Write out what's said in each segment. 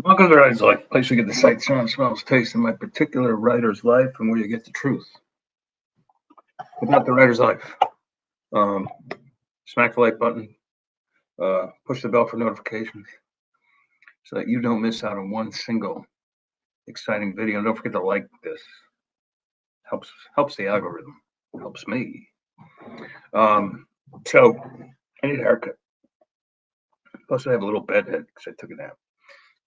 Welcome to Writer's Life, a place you get the sight, sound, smells, taste in my particular writer's life and where you get the truth about the writer's life. Smack the like button, push the bell for notifications so that you don't miss out on one single exciting video. And don't forget to like this. Helps the algorithm, helps me. So I need a haircut. Plus I have a little bedhead because I took a nap.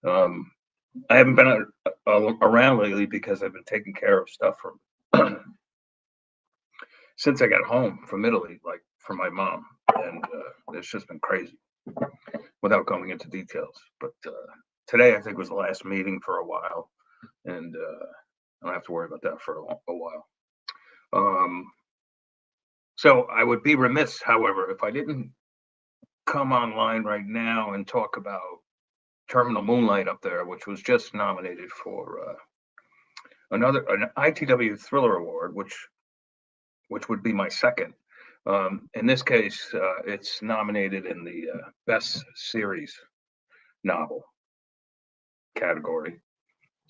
I haven't been around lately because I've been taking care of stuff from since I got home from Italy, like for my mom, and it's just been crazy without going into details. But today I think was the last meeting for a while, and I don't have to worry about that for a while. So I would be remiss, however, if I didn't come online right now and talk about Terminal Moonlight up there, which was just nominated for an ITW Thriller Award, which would be my second. In this case, it's nominated in the Best Series Novel category.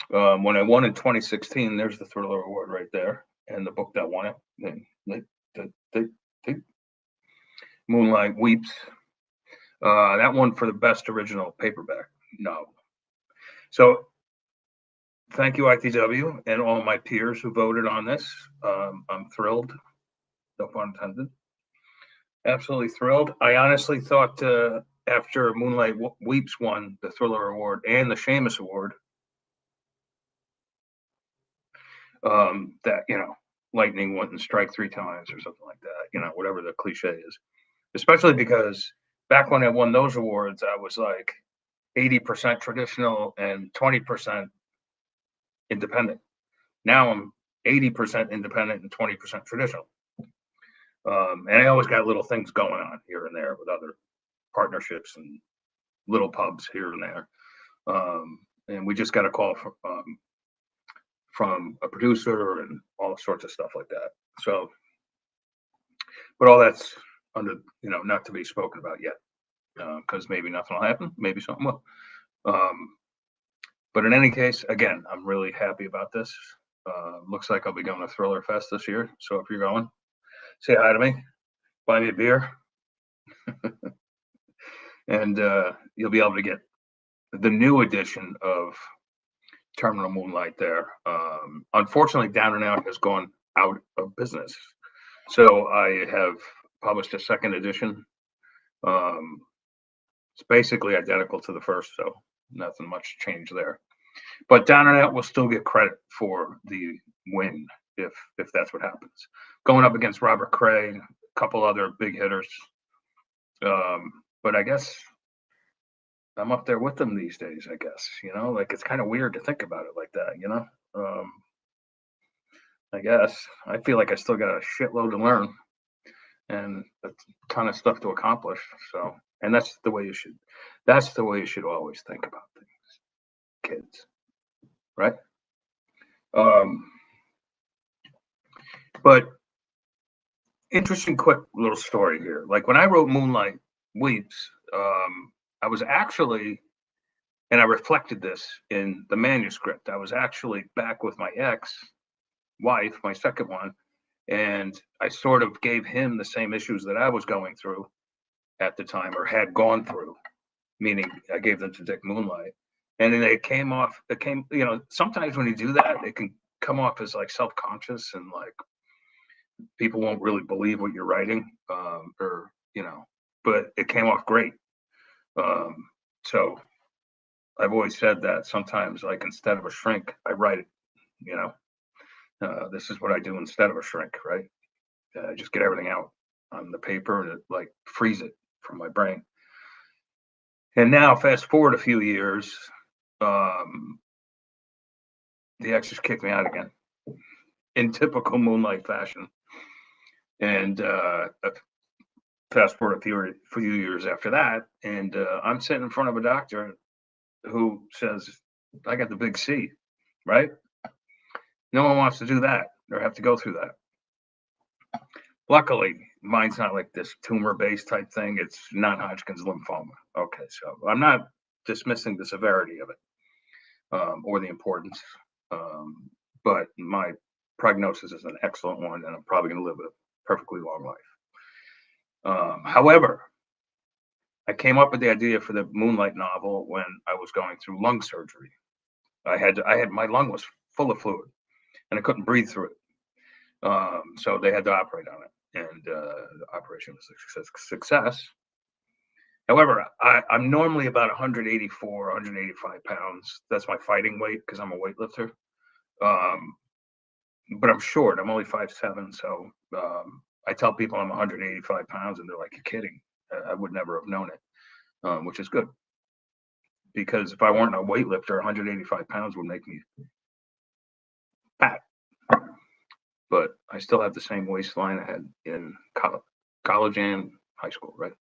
When I won in 2016, there's the Thriller Award right there, and the book that won it, Moonlight Weeps. That one for the best original paperback novel. So thank you, ITW, and all my peers who voted on this. I'm thrilled, no pun intended. Absolutely thrilled. I honestly thought after Moonlight Weeps won the Thriller Award and the Seamus Award, that, lightning wouldn't strike three times or something like that, whatever the cliche is. Especially because back when I won those awards, I was like 80% traditional and 20% independent. Now I'm 80% independent and 20% traditional. And I always got little things going on here and there with other partnerships and little pubs here and there. And we just got a call from a producer and all sorts of stuff like that. So, but all that's under, not to be spoken about yet, because maybe nothing will happen, maybe something will. But in any case, again, I'm really happy about this. Looks like I'll be going to Thriller Fest this year. So if you're going, say hi to me, buy me a beer, and you'll be able to get the new edition of Terminal Moonlight there. Unfortunately, Down and Out has gone out of business. So I have published a second edition. It's basically identical to the first, so nothing much change there. But Down and Out will still get credit for the win if that's what happens. Going up against Robert Cray, a couple other big hitters. But I guess I'm up there with them these days, I guess. Like it's kind of weird to think about it like that, I guess. I feel like I still got a shitload to learn and a ton of stuff to accomplish. So, and that's the way you should always think about things, kids, right? But interesting, quick little story here. Like when I wrote Moonlight Weeps, I was actually, and I reflected this in the manuscript, I was actually back with my ex-wife, my second one, and I sort of gave him the same issues that I was going through at the time, or had gone through, meaning I gave them to Dick Moonlight. And then sometimes when you do that, it can come off as like self-conscious and like people won't really believe what you're writing, but it came off great. So I've always said that sometimes, like, instead of a shrink, I write it, this is what I do instead of a shrink, right? I just get everything out on the paper and it like frees it from my brain. And now fast forward a few years, the ex just kicked me out again in typical Moonlight fashion. And fast forward a few years after that, and I'm sitting in front of a doctor who says, I got the big C, right? No one wants to do that or have to go through that. Luckily, mine's not like this tumor-based type thing. It's non-Hodgkin's lymphoma. Okay, so I'm not dismissing the severity of it. or the importance. But my prognosis is an excellent one, and I'm probably going to live a perfectly long life. However, I came up with the idea for the Moonlight novel when I was going through lung surgery. My lung was full of fluid, and I couldn't breathe through it. So they had to operate on it, and the operation was a success. However, I'm normally about 184, 185 pounds. That's my fighting weight because I'm a weightlifter. But I'm short. I'm only 5'7". So I tell people I'm 185 pounds, and they're like, "You're kidding." I would never have known it, which is good. Because if I weren't a weightlifter, 185 pounds would make me fat. But I still have the same waistline I had in college and high school, right?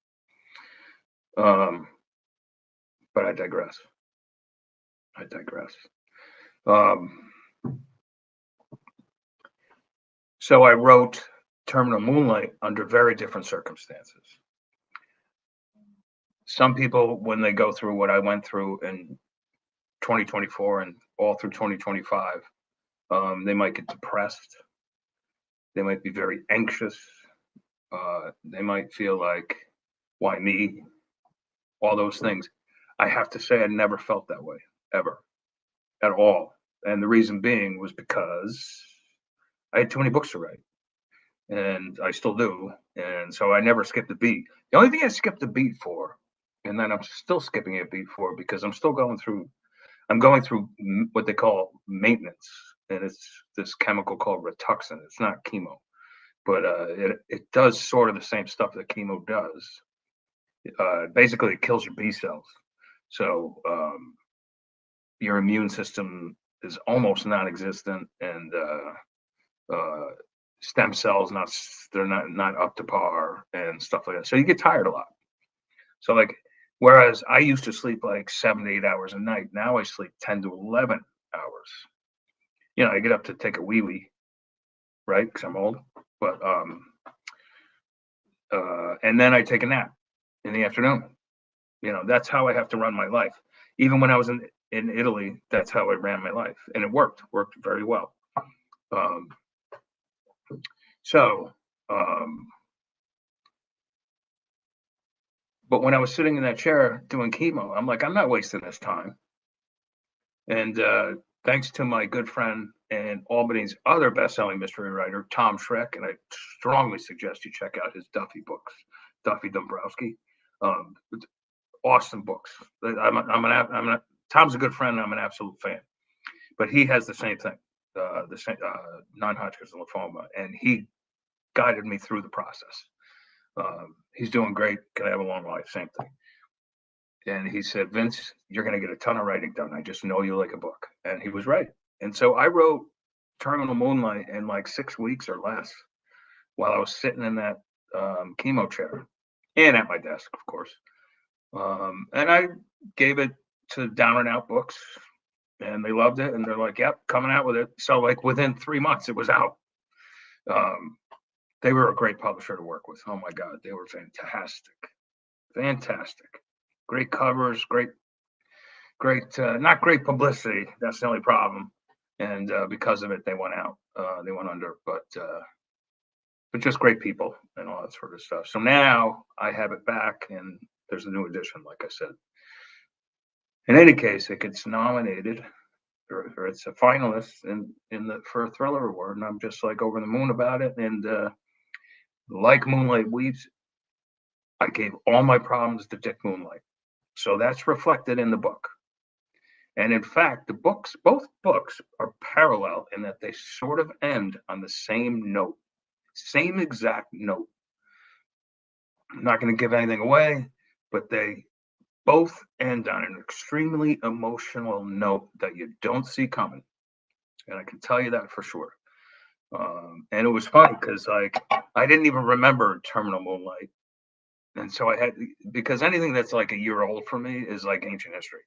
But I digress. So I wrote Terminal Moonlight under very different circumstances. Some people, when they go through what I went through in 2024 and all through 2025, they might get depressed. They might be very anxious. They might feel like, why me? All those things. I have to say I never felt that way, ever, at all. And the reason being was because I had too many books to write, and I still do. And so I never skipped a beat. The only thing I skipped a beat for, and then I'm still skipping a beat for, because I'm going through what they call maintenance, and it's this chemical called Rituxan. It's not chemo, but it does sort of the same stuff that chemo does. Basically, it kills your B cells, so your immune system is almost non-existent, and stem cells they're not up to par and stuff like that. So you get tired a lot. So like, whereas I used to sleep like 7 to 8 hours a night, now I sleep 10 to 11 hours. I get up to take a wee, right? Because I'm old, but and then I take a nap in the afternoon. That's how I have to run my life. Even when I was in Italy, that's how I ran my life, and it worked very well. But when I was sitting in that chair doing chemo, I'm like, I'm not wasting this time. And thanks to my good friend and Albany's other best-selling mystery writer, Tom Schreck, and I strongly suggest you check out his Duffy books, Duffy Dombrowski. Awesome books. Tom's a good friend, and I'm an absolute fan. But he has the same thing, the same non-Hodgkin's lymphoma, and he guided me through the process. He's doing great. Can I have a long life? Same thing. And he said, Vince, you're going to get a ton of writing done. I just know you like a book. And he was right. And so I wrote Terminal Moonlight in like 6 weeks or less while I was sitting in that chemo chair and at my desk, of course. And I gave it to Down and Out Books, and they loved it. And they're like, yep, coming out with it. So like within 3 months, it was out. They were a great publisher to work with. Oh my God, they were fantastic. Great covers, great, not great publicity. That's the only problem. And because of it, they went out. They went under, but just great people and all that sort of stuff. So now I have it back, and there's a new edition, like I said. In any case, it gets nominated, or it's a finalist for a Thriller Award, and I'm just like over the moon about it. And like Moonlight Weeps, I gave all my problems to Dick Moonlight. So that's reflected in the book. And in fact, both books are parallel in that they sort of end on the same note, same exact note. I'm not going to give anything away, but they both end on an extremely emotional note that you don't see coming. And I can tell you that for sure. And it was funny because like I didn't even remember Terminal Moonlight. And so because anything that's like a year old for me is like ancient history.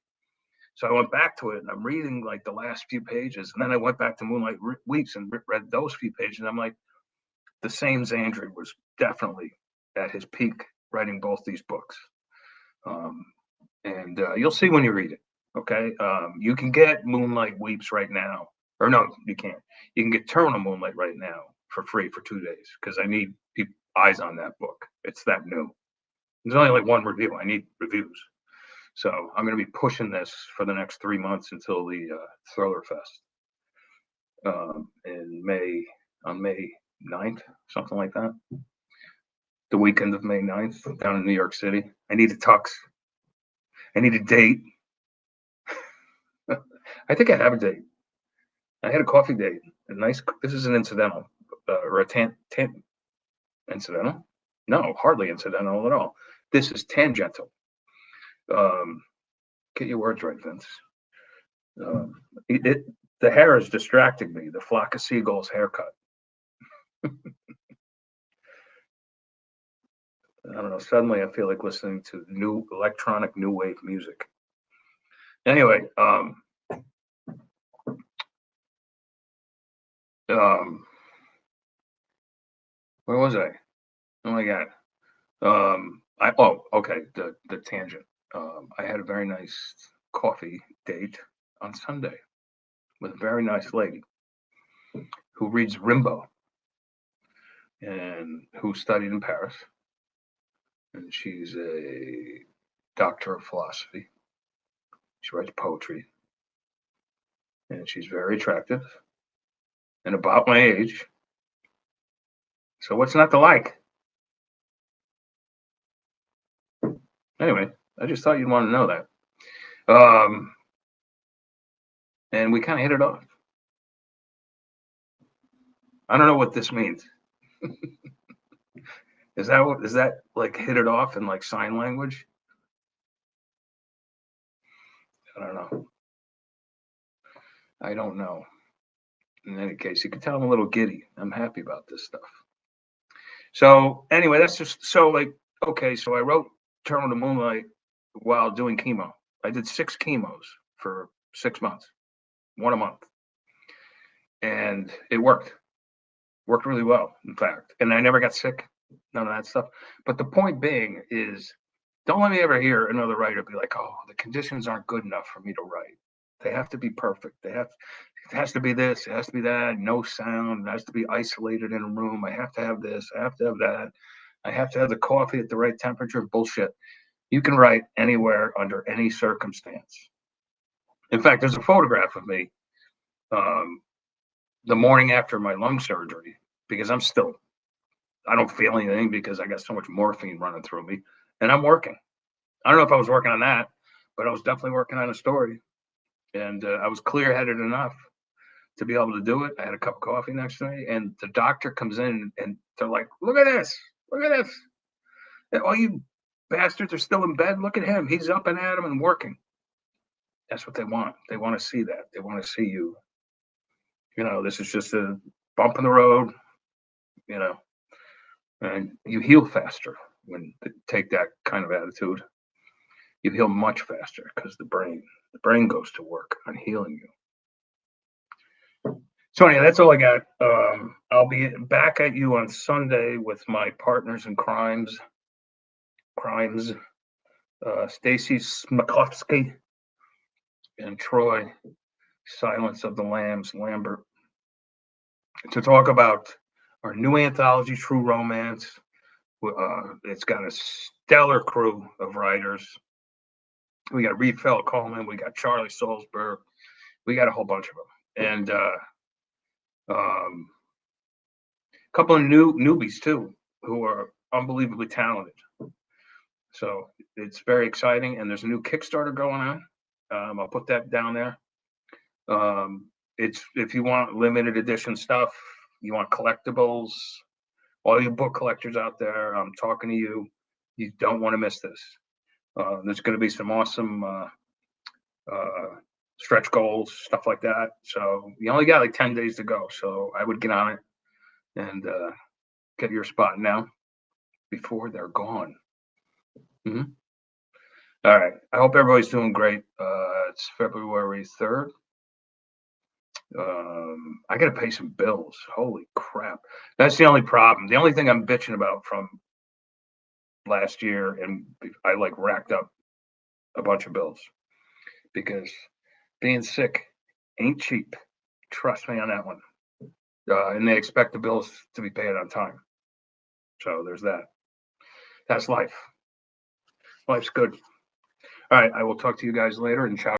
So I went back to it, and I'm reading like the last few pages. And then I went back to Moonlight Weeps and read those few pages. And I'm like, the same Xandri was definitely at his peak writing both these books. And you'll see when you read it. Okay, you can get Moonlight Weeps right now, or no, you can't. You can get Terminal Moonlight right now for free for 2 days because I need eyes on that book. It's that new. There's only like one review. I need reviews. So I'm going to be pushing this for the next 3 months until the Thriller Fest in May, on May 9th, something like that. The weekend of May 9th down in New York City. I need a tux. I need a date. I think I have a date. I had a coffee date. A nice. This is an incidental or a incidental. No, hardly incidental at all. This is tangential. Get your words right, Vince. The hair is distracting me. The flock of seagulls haircut. I don't know. Suddenly, I feel like listening to new electronic new wave music. Anyway, where was I? Oh my god. Okay. The tangent. I had a very nice coffee date on Sunday with a very nice lady who reads Rimbaud and who studied in Paris. And she's a doctor of philosophy. She writes poetry. And she's very attractive and about my age. So what's not to like? Anyway, I just thought you'd want to know that. And we kind of hit it off. I don't know what this means. Is that like hit it off in like sign language? I don't know. In any case, you can tell I'm a little giddy. I'm happy about this stuff. So anyway, that's just so like, okay, so I wrote Terminal Moonlight while doing chemo. I did 6 chemos for 6 months, 1 a month. And it worked. Worked really well, in fact. And I never got sick, none of that stuff. But the point being is, don't let me ever hear another writer be like, oh, the conditions aren't good enough for me to write. They have to be perfect. It has to be this, it has to be that, no sound, it has to be isolated in a room. I have to have this, I have to have that. I have to have the coffee at the right temperature. Bullshit. You can write anywhere under any circumstance. In fact, there's a photograph of me the morning after my lung surgery, because I don't feel anything because I got so much morphine running through me, and I'm working. I don't know if I was working on that, but I was definitely working on a story, and I was clear-headed enough to be able to do it. I had a cup of coffee next to me, and the doctor comes in, and they're like, look at this. All you bastards are still in bed. Look at him. He's up and at 'em and working. That's what they want. They want to see that. They want to see you. This is just a bump in the road, and you heal faster when you take that kind of attitude. You heal much faster because the brain goes to work on healing you. So anyway, that's all I got. I'll be back at you on Sunday with my partners in crimes, Stacy Smakowski and Troy Silence of the Lambs Lambert, to talk about our new anthology, True Romance. It's got a stellar crew of writers. We got Reed Fell Coleman, we got Charlie Salzberg, we got a whole bunch of them, and a couple of newbies too, who are unbelievably talented. So it's very exciting, and there's a new Kickstarter going on. I'll put that down there. It's if you want limited edition stuff, you want collectibles, all you book collectors out there, I'm talking to you. You don't want to miss this. There's going to be some awesome stretch goals, stuff like that. So you only got like 10 days to go. So I would get on it and get your spot now before they're gone. Mm-hmm. All right. I hope everybody's doing great. It's February 3rd. I got to pay some bills. Holy crap. That's the only problem. The only thing I'm bitching about from last year, and I like racked up a bunch of bills. because being sick ain't cheap. Trust me on that one. And they expect the bills to be paid on time. So there's that. That's life. Life's good. All right. I will talk to you guys later, and ciao.